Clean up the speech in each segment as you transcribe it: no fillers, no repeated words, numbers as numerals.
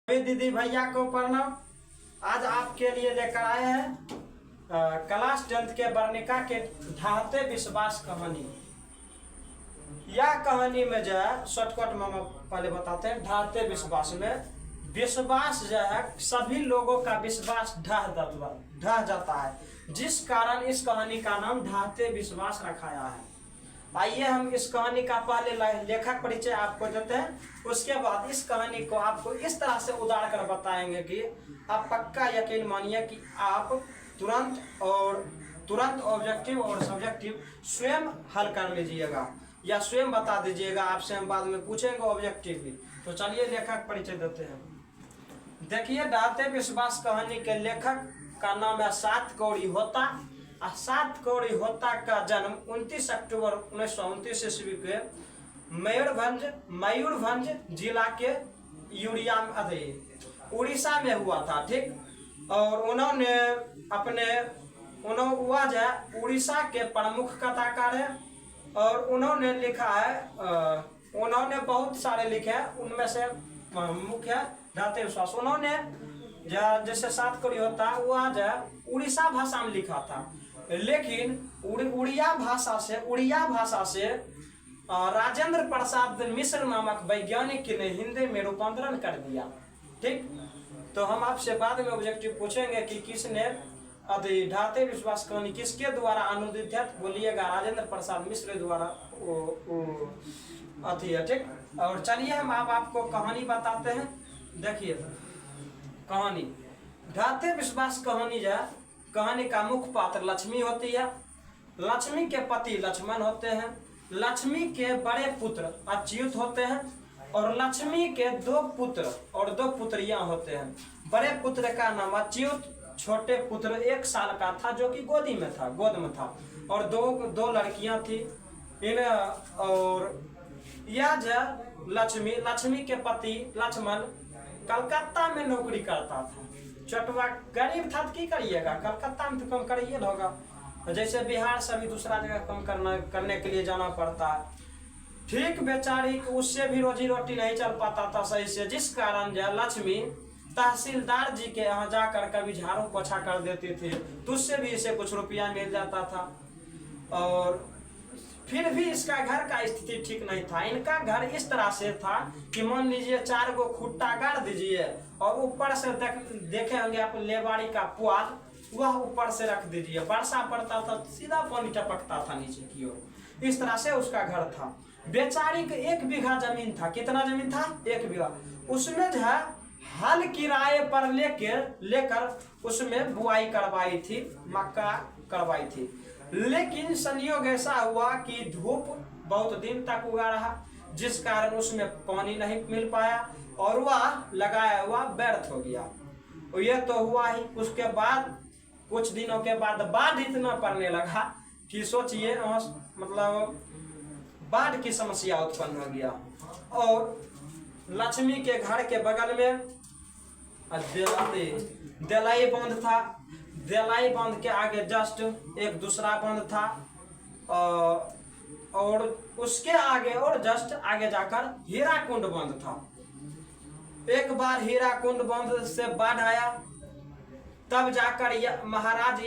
दीदी भैया को प्रणाम। आज आपके लिए लेकर आए हैं क्लास 10th के वर्णिका के ढाहते विश्वास कहानी। यह कहानी में जो है शॉर्टकट में हम पहले बताते हैं। ढाहते विश्वास में विश्वास जो है सभी लोगों का विश्वास ढह जाता है, जिस कारण इस कहानी का नाम ढाहते विश्वास रखाया है। आइए हम इस कहानी का पहले लेखक परिचय आपको देते हैं, उसके बाद इस कहानी को आपको इस तरह से उदार कर बताएंगे कि आप पक्का यकीन मानिए कि आप तुरंत ऑब्जेक्टिव और सब्जेक्टिव स्वयं हल कर लीजिएगा या स्वयं बता दीजिएगा। आपसे हम बाद में पूछेंगे ऑब्जेक्टिव भी। तो चलिए लेखक परिचय देते हैं। देखिए, ढाहते विश्वास कहानी के लेखक का नाम है सात कौड़ी होता। सात कौड़ी होता का जन्म 29 अक्टूबर 1929 ईस्वी के मयूरभंज जिला के उड़ीसा में हुआ था। ठीक, और उन्होंने उड़ीसा के प्रमुख कथाकार है और उन्होंने लिखा है, उन्होंने बहुत सारे लिखे हैं, उनमें से मुख्य ढाहते विश्वास। उन्होंने जैसे सात कौड़ी होता वह जो उड़ीसा भाषा में लिखा था, लेकिन उड़िया भाषा से राजेंद्र प्रसाद मिश्र नामक वैज्ञानिक ने हिंदी में रूपांतरण कर दिया। ठीक, तो हम आपसे बाद में ऑब्जेक्टिव पूछेंगे कि किसने ढाहते विश्वास कहानी किसके द्वारा अनुदित है। बोलिएगा, राजेंद्र प्रसाद मिश्र द्वारा है। ठीक, और चलिए हम आपको कहानी बताते हैं। देखिए कहानी, ढाहते विश्वास कहानी का मुख्य पात्र लक्ष्मी होती है। लक्ष्मी के पति लक्ष्मण होते हैं। लक्ष्मी के बड़े पुत्र अच्युत होते हैं और लक्ष्मी के दो पुत्र और दो पुत्रियां होते हैं। बड़े पुत्र का नाम अच्युत, छोटे पुत्र 1 साल का था जो कि गोद में था और दो लड़कियां थी। और यह जो लक्ष्मी के पति लक्ष्मण कलकत्ता में नौकरी करता था। चटवा गरीब था, की करिएगा, कलकत्ता में तो कम करिए होगा, जैसे बिहार से भी दूसरा जगह कम करने के लिए जाना पड़ता है। ठीक, बेचारी उससे भी रोजी रोटी नहीं चल पाता था सही से, जिस कारण जो लक्ष्मी तहसीलदार जी के यहाँ जाकर कभी झाड़ू पोछा कर देती थी, तो उससे भी इसे कुछ रुपया मिल जाता था। और फिर भी इसका घर का स्थिति ठीक नहीं था। इनका घर इस तरह से था कि मान लीजिए 4 गो खुट्टा गाड़ दीजिए और ऊपर से देखे होंगे आप लेबाड़ी का पुआल, वह ऊपर से रख दीजिए। वर्षा पड़ता था सीधा पानी टपकता था नीचे की ओर। इस तरह से उसका घर था। बेचारी के 1 बीघा जमीन था। कितना जमीन था? 1 बीघा। उसमें जो है हल किराए पर लेकर उसमें बुआई करवाई थी, मक्का करवाई थी। लेकिन संयोग ऐसा हुआ कि धूप बहुत दिन तक उगा रहा, जिस कारण उसमें पानी नहीं मिल पाया और वह लगाया हुआ व्यर्थ हो गया। और यह तो हुआ ही। उसके बाद कुछ दिनों के बाद बाढ़ इतना पड़ने लगा कि सोचिए, मतलब बाढ़ की समस्या उत्पन्न हो गया। और लक्ष्मी के घर के बगल में देलाई बांध था। देलाई बांध के आगे जस्ट एक दूसरा बांध था और उसके आगे और जस्ट आगे जाकर हीराकुंड बांध था। एक बार हीराकुंड बांध से बाढ़ आया, तब जाकर महाराज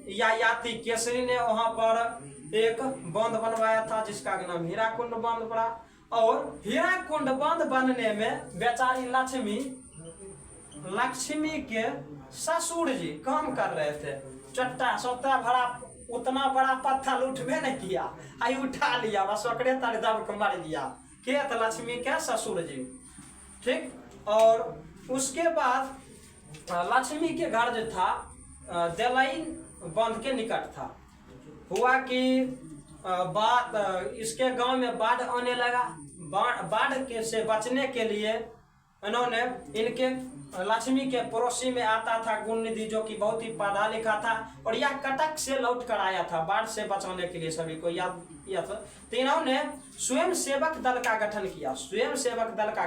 यायाति केसरी ने वहां पर एक बांध बनवाया था, जिसका नाम हीराकुंड बांध पड़ा। और हीराकुंड बांध बनने में बेचारी लक्ष्मी के ससुर जी काम कर रहे थे। चट्टा भरा उतना बड़ा पत्थर उठबे नहीं किया, आई उठा लिया, बस ओकरे तर दब के मार दिया। खेत लक्ष्मी के ससुर जी। ठीक, और उसके बाद लक्ष्मी के घर जो था देलाई बांध के निकट था। हुआ कि इसके गांव में बाढ़ आने लगा। बाढ़ से बचने के लिए उन्होंने इनके लक्ष्मी के पड़ोसी में आता था गुणनिधि, जो कि बहुत ही पढ़ा लिखा था और यह कटक से लौट कर आया था बाढ़ से बचाने के लिए। सभी को याद किया था। तो इन्होंने स्वयं सेवक दल का गठन किया। स्वयं सेवक दल का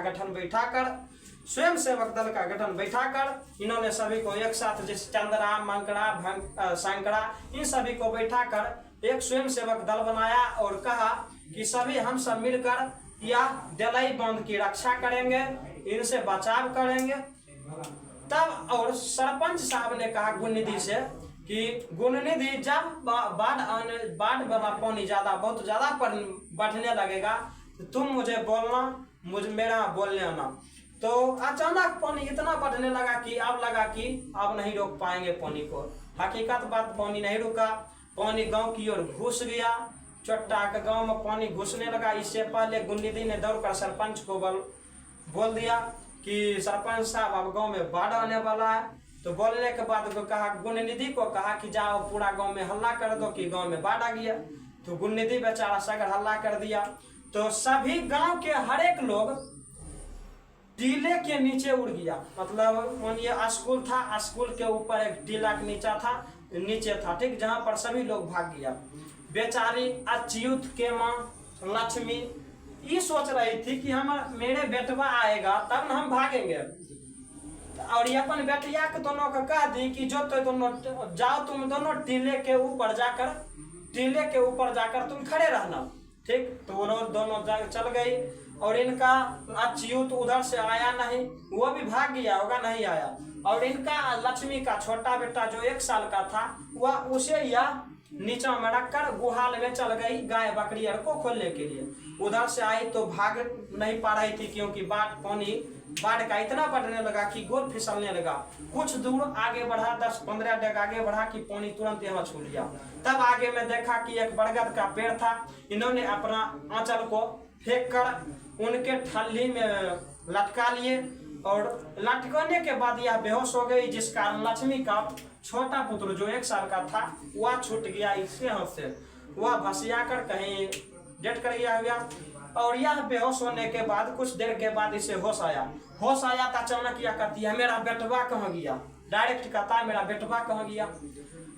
गठन बैठाकर इन्होंने सभी को एक साथ, जैसे चंद्रा, मंगड़ा, शंकरा, इन सभी को बैठाकर एक स्वयं सेवक दल बनाया और कहा कि सभी हम सब मिलकर या देलाई बांध की रक्षा करेंगे इनसे बचाव करेंगे। तब और सरपंच साहब ने कहा गुणनिधि से कि गुणनिधि जब बाढ़ वाला पानी बहुत ज्यादा बढ़ने लगेगा तो तुम मुझे बोलना, मेरा बोलने आना। तो अचानक पानी इतना बढ़ने लगा कि अब नहीं रोक पाएंगे पानी को। हकीकत बात, पानी नहीं रुका, पानी गांव की ओर घुस गया। चोट्टा के गांव में पानी घुसने लगा। इससे पहले गुणनिधि ने दौड़कर सरपंच को बोल दिया कि सरपंच साहब अब गांव में बाढ़ आने वाला है। तो बोलने के बाद गुणनिधि को कहा कि जाओ पूरा गांव में हल्ला कर दो कि गांव में बाढ़ आ गया। तो गुणनिधि बेचारा सगर हल्ला कर दिया। तो सभी गांव के हर एक लोग टीले के नीचे उड़ गया। मतलब मानिए स्कूल था, स्कूल के ऊपर एक टीला के नीचे था ठीक, जहां पर सभी लोग भाग गया। बेचारी अच्युत के माँ लक्ष्मी ये सोच रही थी कि मेरे बेटवा आएगा तब न हम भागेंगे। और ये अपन बेटिया के दोनों को कह दी कि जो तो दोनों जाओ, तुम दोनों टीले के ऊपर जाकर तुम खड़े रहना ठीक। तो वो दोनों चल गई और इनका अच्युत उधर से आया नहीं, वो भी भाग गया होगा, नहीं आया। और इनका लक्ष्मी का छोटा बेटा जो 1 साल का था वह उसे यह नीचा में रखकर गुहाल में चल गई गाय बकरी को खोलने के लिए। उधर से आई तो भाग नहीं पा रही थी क्योंकि बाढ़ का इतना बढ़ने लगा कि गोद फिसलने लगा। कुछ दूर आगे बढ़ा, 10-15 डेग आगे बढ़ा कि पानी तुरंत यहाँ छू लिया। तब आगे में देखा कि एक बरगद का पेड़ था। इन्होंने अपना आंचल को फेंक कर उनके ठल्ली में लटका लिए और लटकाने के बाद यह बेहोश हो गई, जिस कारण लक्ष्मी का छोटा पुत्र जो 1 साल का था वह छूट गया इसके हाथ से। वह भसिया कर कहीं डेट कर गया। और यह बेहोश होने के बाद कुछ देर के बाद इसे होश आया तो अचानक यह कहती है मेरा बेटवा कहाँ गया। डायरेक्ट कहता है मेरा बेटवा कहाँ गया।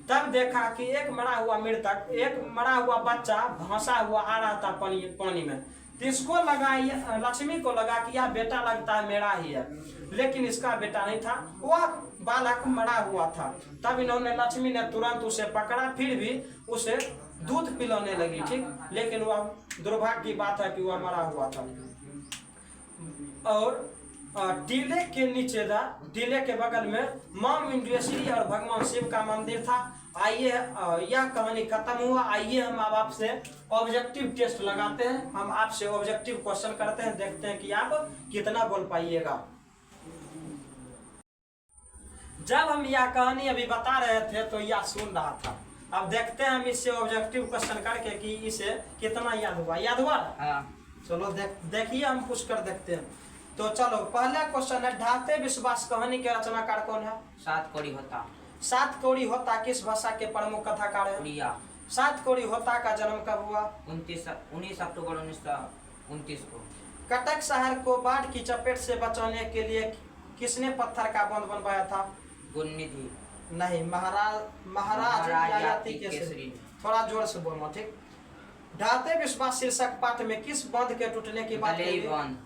तब देखा कि एक मरा हुआ मृतक, एक मरा हुआ बच्चा भांसा हुआ आ रहा था पानी में। तो इसको लगा, लक्ष्मी को लगा कि यह बेटा लगता है मेरा ही है, लेकिन इसका बेटा नहीं था, वह बालक मरा हुआ था। तब इन्होंने लक्ष्मी ने तुरंत उसे पकड़ा, फिर भी उसे दूध पिलाने लगी ठीक, लेकिन वह दुर्भाग्य की बात है कि वह मरा हुआ था। और टीले के नीचे था, टीले के बगल में मां मुंडेश्वरी और भगवान शिव का मंदिर था। आइए यह कहानी खत्म हुआ। आइए हम अब आपसे ऑब्जेक्टिव टेस्ट लगाते हैं। हम आपसे ऑब्जेक्टिव क्वेश्चन करते हैं, देखते हैं कि आप कितना बोल पाइएगा। जब हम यह कहानी अभी बता रहे थे तो यह सुन रहा था। अब देखते हैं हम इससे ऑब्जेक्टिव क्वेश्चन करके कि इसे कितना याद हुआ। हाँ। चलो देखिए हम पूछ कर देखते हैं। तो चलो पहला क्वेश्चन है, ढाते विश्वास कहानी के रचनाकार कौन है? 7 कौड़ी होता। 7 कौड़ी होता किस भाषा के प्रमुख कथाकार है? उड़िया। 7 कौड़ी होता का जन्म कब हुआ? 19 अक्टूबर 1929 को। कटक शहर को बाढ़ की चपेट से बचाने के लिए किसने पत्थर का बांध बनवाया था? गुणनिधि। नहीं, महाराज ययाति केसरी। थोड़ा जोर से बोलना ठीक। ढाते विश्वास शीर्षक पाठ में किस बांध के टूटने की बात दलई बांध।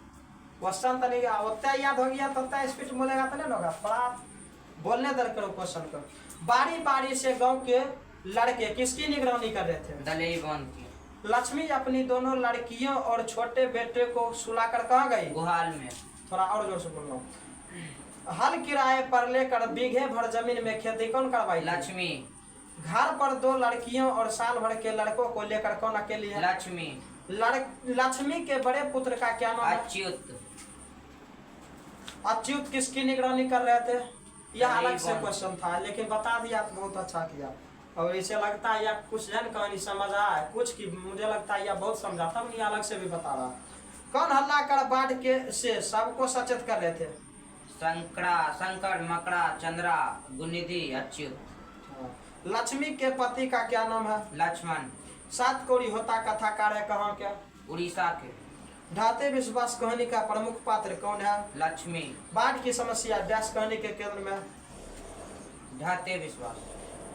क्वेश्चन तो नहीं उतना याद हो गया तो उतना स्पीड बोलेगा तो नहीं होगा, थोड़ा बोलने दर करो क्वेश्चन को। बारी बारी से गांव के लड़के किसकी निगरानी कर रहे थे? दलई बांध की। लक्ष्मी अपनी दोनों लड़कियों और छोटे बेटे को सुलाकर कहाँ गई? गुहाल में। थोड़ा और जोर से बोलना। हल किराए पर लेकर बीघे भर जमीन में खेती कौन करवाई? लक्ष्मी। घर पर 2 लड़कियों और साल भर के लड़कों को लेकर कौन अकेली है? लक्ष्मी। लक्ष्मी के बड़े पुत्र का क्या नाम है? अच्युत। अच्युत किसकी निगरानी कर रहे थे? यह अलग से क्वेश्चन था, लेकिन बता दिया तो बहुत अच्छा किया। और इसे लगता है या कुछ जन कहानी समझ आया है, कुछ की मुझे लगता है या बहुत समझा था, मैं अलग से भी बता रहा। कौन हल्ला कर बाढ़ के से सबको सचेत कर रहे थे? शंकर, मकड़ा, चंद्रा, गुणनिधि, अच्युत। लक्ष्मी के पति का क्या नाम है? लक्ष्मण। 7 कौड़ी होता कथाकार है कहाँ के? उड़ीसा के। ढाते विश्वास कहानी का प्रमुख पात्र कौन है? लक्ष्मी। बाढ़ की समस्या व्यास कहानी के केंद्र में? ढाते विश्वास।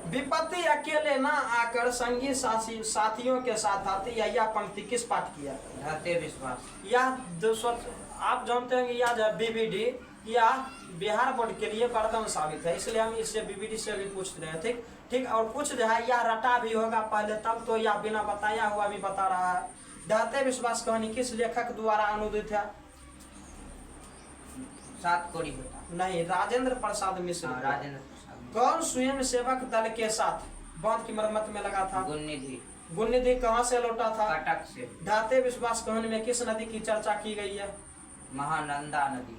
विपत्ति अकेले न आकर संगी साथियों के साथ आती है, यह पंक्ति किस पाठ की है? ढाते विश्वास। यह आप जानते हैं कि यह जो बीबीडी या बिहार बोर्ड के लिए वरदान साबित है, इसलिए हम इससे बीबीडी से भी पूछ रहे हैं ठीक। और कुछ जो है यह रटा भी होगा पहले, तब तो यह बिना बताया हुआ भी बता रहा है। ढाते विश्वास कहानी किस लेखक द्वारा अनुदित है? सात कोड़ी होता। नहीं, राजेंद्र प्रसाद मिश्र। हाँ, राजेंद्र प्रसाद। कौन स्वयं सेवक दल के साथ बांध की मरम्मत में लगा था? गुणनिधि। गुणनिधि कहाँ से लौटा था? कटक से। ढाते विश्वास कहानी में किस नदी की चर्चा की गई है? महानंदा नदी।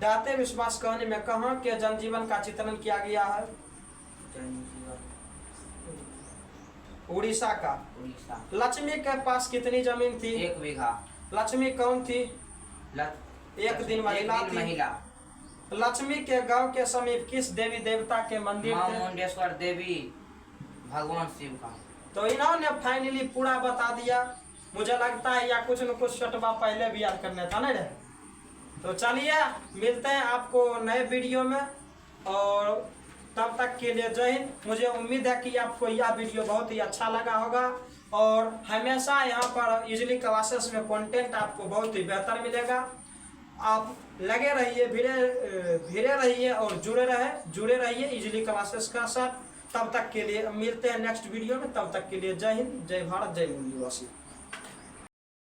ढाते विश्वास कहानी में कहाँ के जनजीवन का चित्रण किया गया है? जनजीवन। उड़ीसा का। उड़ीसा। लक्ष्मी के पास कितनी जमीन थी? 1 बीघा। लक्ष्मी कौन थी? एक दिन महिला थी। महिला। लक्ष्मी के गांव के समीप किस देवी देवता के मंदिर मां थे? मुंडेश्वर देवी, भगवान शिव का। तो इन्होंने फाइनली पूरा बता दिया। मुझे लगता है या कुछ न कुछ छटवा पहले भी याद करना था, नहीं रे? तो चलिए मिलते हैं आपको नए वीडियो में, और तब तक के लिए जय हिंद। मुझे उम्मीद है कि आपको यह वीडियो बहुत ही अच्छा लगा होगा, और हमेशा यहाँ पर इजली क्लासेस में कंटेंट आपको बहुत ही बेहतर मिलेगा। आप लगे रहिए, भिड़े रहिए और जुड़े रहिए इजली क्लासेस का साथ। तब तक के लिए मिलते हैं नेक्स्ट वीडियो में। तब तक के लिए जय हिंद, जय भारत, जय मूल्यवासी।